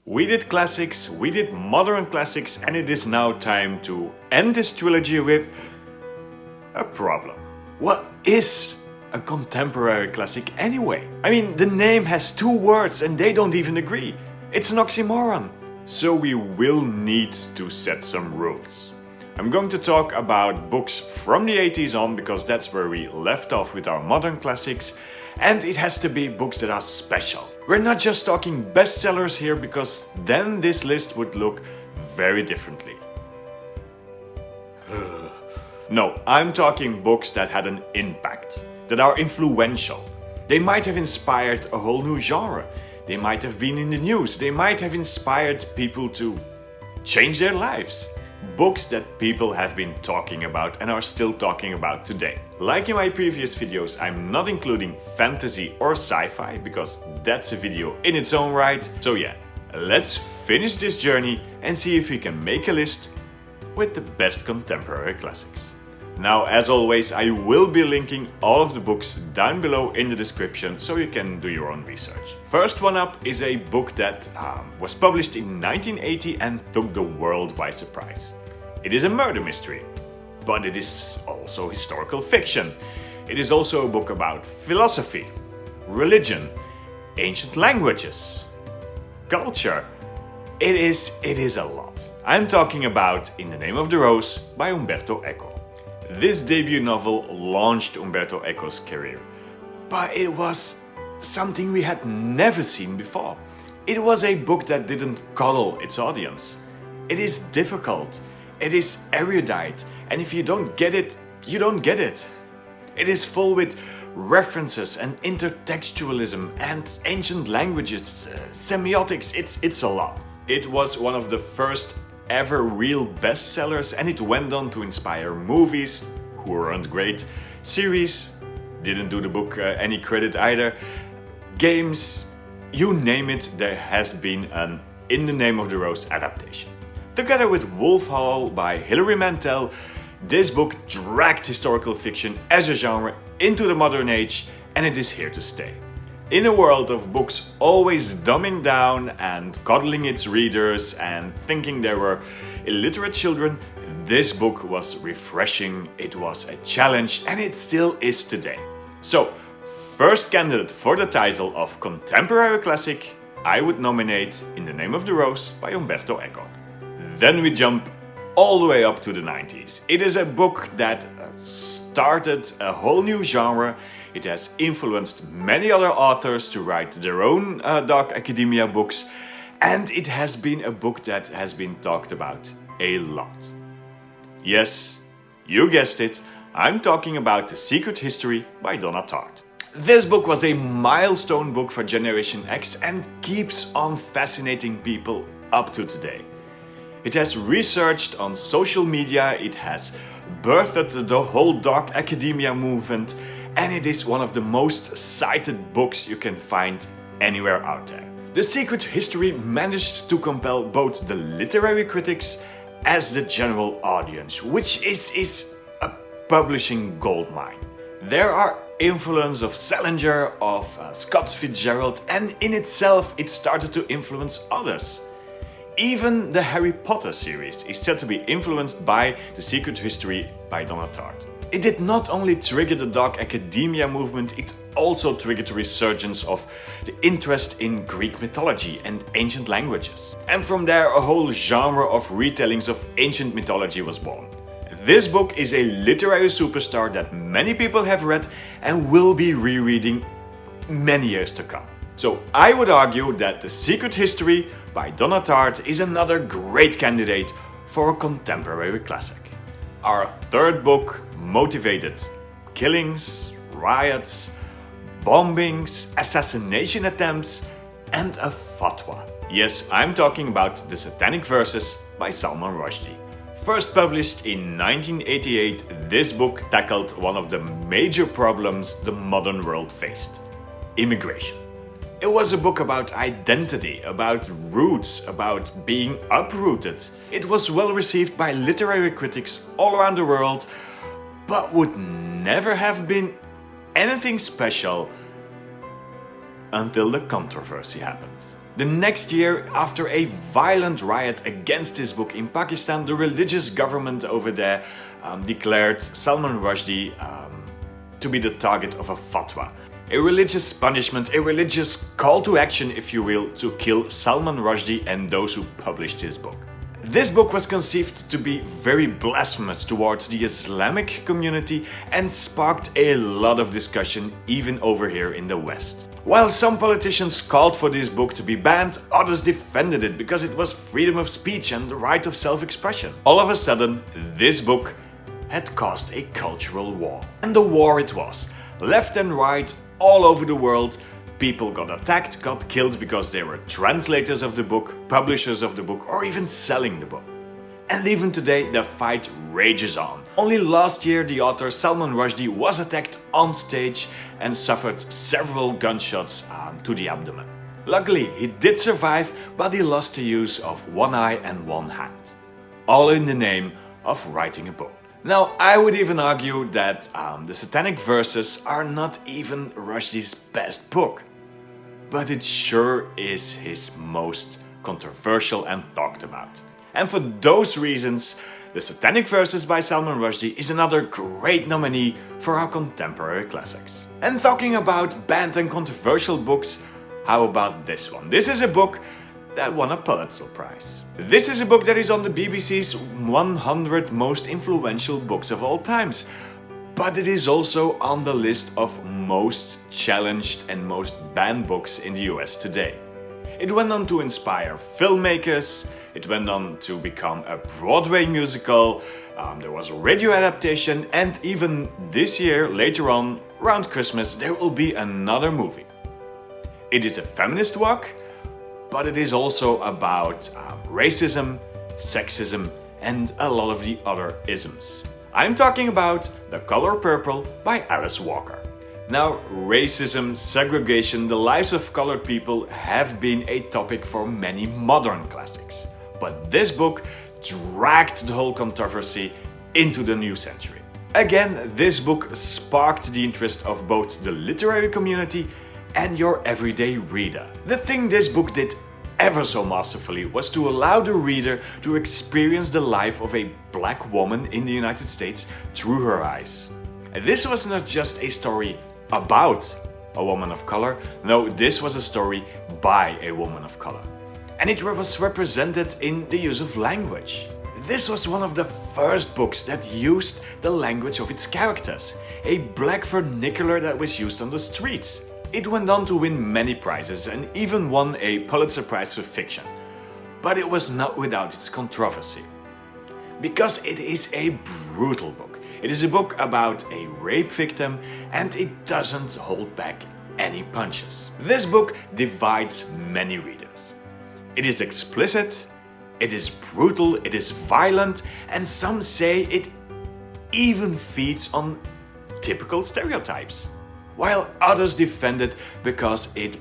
We did classics, we did modern classics, and it is now time to end this trilogy with a problem. What is a contemporary classic anyway? I mean, the name has two words and they don't even agree. It's an oxymoron. So we will need to set some rules. I'm going to talk about books from the 80s on because that's where we left off with our modern classics, and it has to be books that are special. We're not just talking bestsellers here because then this list would look very differently. No, I'm talking books that had an impact, that are influential. They might have inspired a whole new genre. They might have been in the news. They might have inspired people to change their lives. Books that people have been talking about and are still talking about today. Like in my previous videos, I'm not including fantasy or sci-fi because that's a video in its own right. So yeah, let's finish this journey and see if we can make a list with the best contemporary classics. Now, as always, I will be linking all of the books down below in the description so you can do your own research. First one up is a book that was published in 1980 and took the world by surprise. It is a murder mystery, but it is also historical fiction. It is also a book about philosophy, religion, ancient languages, culture. It is a lot. I'm talking about In the Name of the Rose by Umberto Eco. This debut novel launched Umberto Eco's career, but it was something we had never seen before. It was a book that didn't coddle its audience. It is difficult, it is erudite, and if you don't get it, you don't get it. It is full with references and intertextualism and ancient languages, semiotics, it's a lot. It was one of the first ever real bestsellers, and it went on to inspire movies, who weren't great, series, didn't do the book any credit either, games, you name it, there has been an In the Name of the Rose adaptation. Together with Wolf Hall by Hilary Mantel, this book dragged historical fiction as a genre into the modern age, and it is here to stay. In a world of books always dumbing down and coddling its readers and thinking they were illiterate children, this book was refreshing, it was a challenge, and it still is today. So, first candidate for the title of contemporary classic, I would nominate In the Name of the Rose by Umberto Eco. Then we jump all the way up to the 90s. It is a book that started a whole new genre. It has influenced many other authors to write their own dark academia books, and it has been a book that has been talked about a lot. Yes, you guessed it, I'm talking about The Secret History by Donna Tartt. This book was a milestone book for Generation X and keeps on fascinating people up to today. It has researched on social media, it has birthed the whole dark academia movement, and it is one of the most cited books you can find anywhere out there. The Secret History managed to compel both the literary critics as the general audience, which is a publishing goldmine. There are influence of Salinger, of Scott Fitzgerald, and in itself it started to influence others. Even the Harry Potter series is said to be influenced by The Secret History by Donna Tartt. It did not only trigger the dark academia movement, it also triggered the resurgence of the interest in Greek mythology and ancient languages. And from there, a whole genre of retellings of ancient mythology was born. This book is a literary superstar that many people have read and will be rereading many years to come. So I would argue that The Secret History by Donna Tartt is another great candidate for a contemporary classic. Our third book motivated killings, riots, bombings, assassination attempts, and a fatwa. Yes, I'm talking about The Satanic Verses by Salman Rushdie. First published in 1988, this book tackled one of the major problems the modern world faced: immigration. It was a book about identity, about roots, about being uprooted. It was well received by literary critics all around the world, but would never have been anything special until the controversy happened. The next year, after a violent riot against his book in Pakistan, the religious government over there declared Salman Rushdie to be the target of a fatwa. A religious punishment, a religious call to action, if you will, to kill Salman Rushdie and those who published his book. This book was conceived to be very blasphemous towards the Islamic community and sparked a lot of discussion even over here in the West. While some politicians called for this book to be banned, others defended it because it was freedom of speech and the right of self-expression. All of a sudden, this book had caused a cultural war. And the war it was. Left and right, all over the world, people got attacked, got killed because they were translators of the book, publishers of the book, or even selling the book. And even today, the fight rages on. Only last year, the author Salman Rushdie was attacked on stage and suffered several gunshots to the abdomen. Luckily, he did survive, but he lost the use of one eye and one hand. All in the name of writing a book. Now, I would even argue that the Satanic verses are not even Rushdie's best book. But it sure is his most controversial and talked about. And for those reasons, the Satanic verses by Salman Rushdie is another great nominee for our contemporary classics. And talking about banned and controversial books, how about this one? This is a book that won a Pulitzer Prize. This is a book that is on the BBC's 100 most influential books of all times. But it is also on the list of most challenged and most banned books in the US today. It went on to inspire filmmakers, it went on to become a Broadway musical, there was a radio adaptation, and even this year, later on, around Christmas, there will be another movie. It is a feminist work, but it is also about racism, sexism, and a lot of the other isms. I'm talking about The Color Purple by Alice Walker. Now, racism, segregation, the lives of colored people have been a topic for many modern classics. But this book dragged the whole controversy into the new century. Again, this book sparked the interest of both the literary community and your everyday reader. The thing this book did ever so masterfully was to allow the reader to experience the life of a black woman in the United States through her eyes. This was not just a story about a woman of color, no, this was a story by a woman of color. And it was represented in the use of language. This was one of the first books that used the language of its characters, a black vernacular that was used on the streets. It went on to win many prizes and even won a Pulitzer Prize for fiction. But it was not without its controversy. Because it is a brutal book. It is a book about a rape victim and it doesn't hold back any punches. This book divides many readers. It is explicit, it is brutal, it is violent, and some say it even feeds on typical stereotypes. While others defend it because it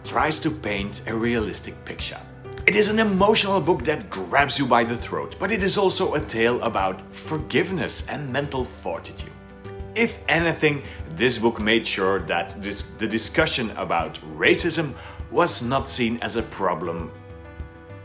tries to paint a realistic picture. It is an emotional book that grabs you by the throat, but it is also a tale about forgiveness and mental fortitude. If anything, this book made sure that the discussion about racism was not seen as a problem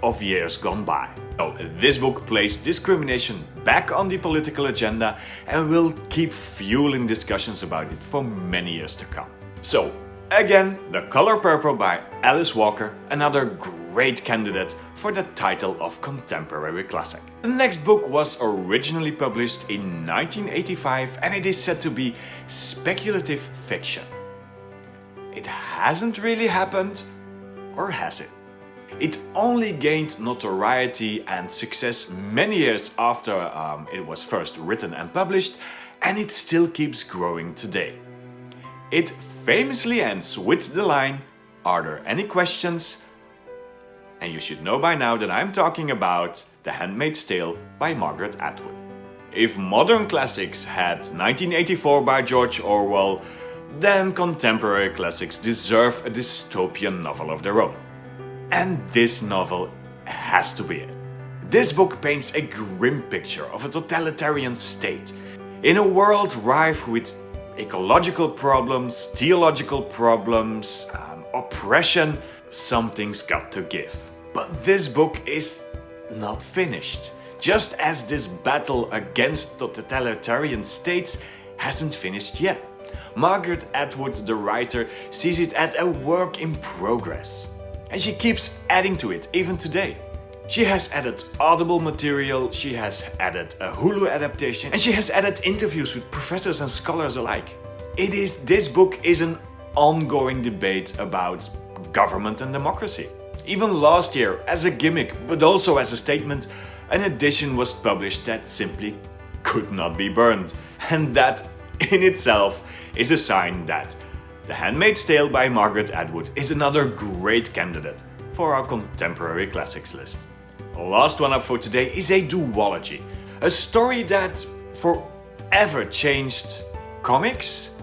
of years gone by. No, this book placed discrimination back on the political agenda and will keep fueling discussions about it for many years to come. So, again, The Color Purple by Alice Walker, another great candidate for the title of contemporary classic. The next book was originally published in 1985 and it is said to be speculative fiction. It hasn't really happened, or has it? It only gained notoriety and success many years after it was first written and published, and it still keeps growing today. It famously ends with the line, "Are there any questions?" And you should know by now that I'm talking about The Handmaid's Tale by Margaret Atwood. If modern classics had 1984 by George Orwell, then contemporary classics deserve a dystopian novel of their own. And this novel has to be it. This book paints a grim picture of a totalitarian state. In a world rife with ecological problems, theological problems, oppression, something's got to give. But this book is not finished. Just as this battle against totalitarian states hasn't finished yet. Margaret Atwood, the writer, sees it as a work in progress. And she keeps adding to it, even today. She has added Audible material, she has added a Hulu adaptation, and she has added interviews with professors and scholars alike. This book is an ongoing debate about government and democracy. Even last year, as a gimmick, but also as a statement, an edition was published that simply could not be burned. And that in itself is a sign that The Handmaid's Tale by Margaret Atwood is another great candidate for our contemporary classics list. Last one up for today is a duology, a story that forever changed comics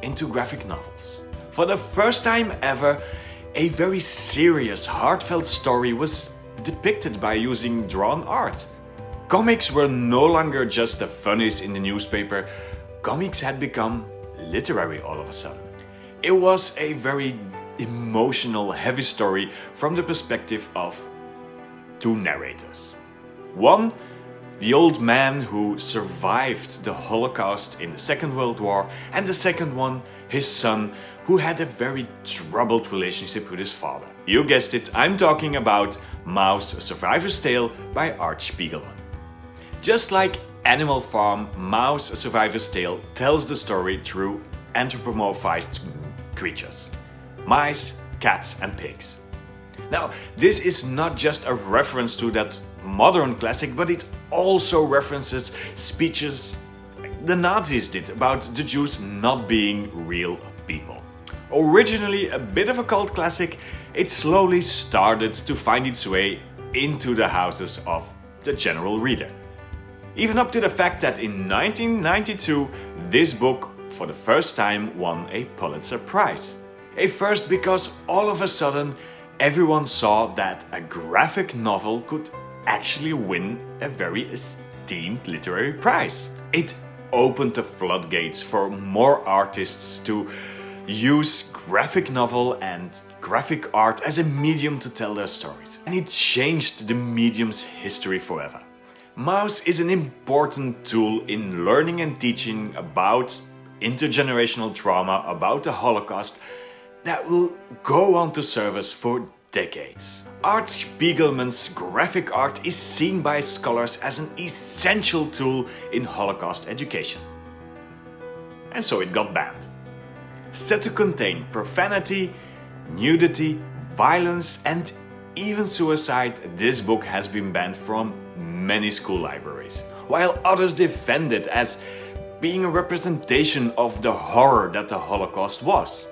into graphic novels. For the first time ever, a very serious, heartfelt story was depicted by using drawn art. Comics were no longer just the funnies in the newspaper, comics had become literary all of a sudden. It was a very emotional, heavy story from the perspective of two narrators. One, the old man who survived the Holocaust in the Second World War, and the second one, his son, who had a very troubled relationship with his father. You guessed it, I'm talking about Mouse, A Survivor's Tale by Art Spiegelman. Just like Animal Farm, Mouse, A Survivor's Tale tells the story through anthropomorphized creatures. Mice, cats and pigs. Now, this is not just a reference to that modern classic, but it also references speeches the Nazis did about the Jews not being real people. Originally a bit of a cult classic, it slowly started to find its way into the houses of the general reader. Even up to the fact that in 1992, this book for the first time won a Pulitzer Prize. A first because all of a sudden everyone saw that a graphic novel could actually win a very esteemed literary prize. It opened the floodgates for more artists to use graphic novel and graphic art as a medium to tell their stories. And it changed the medium's history forever. Mouse is an important tool in learning and teaching about intergenerational trauma, about the Holocaust, that will go on to serve us for decades. Art Spiegelman's graphic art is seen by scholars as an essential tool in Holocaust education. And so it got banned. Said to contain profanity, nudity, violence and even suicide, this book has been banned from many school libraries, while others defend it as being a representation of the horror that the Holocaust was.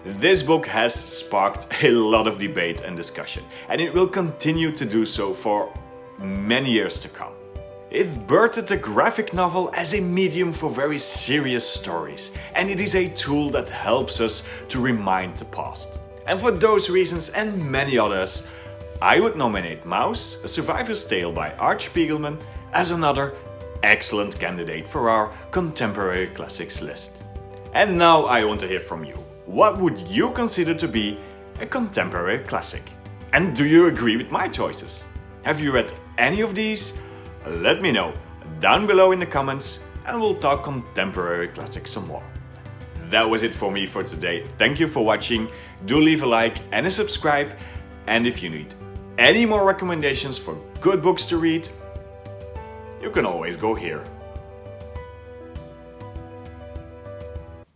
This book has sparked a lot of debate and discussion, and it will continue to do so for many years to come. It birthed the graphic novel as a medium for very serious stories, and it is a tool that helps us to remind the past. And for those reasons and many others, I would nominate Mouse, A Survivor's Tale by Art Spiegelman as another excellent candidate for our contemporary classics list. And now I want to hear from you. What would you consider to be a contemporary classic? And do you agree with my choices? Have you read any of these? Let me know down below in the comments and we'll talk contemporary classics some more. That was it for me for today. Thank you for watching. Do leave a like and a subscribe. And if you need any more recommendations for good books to read, you can always go here.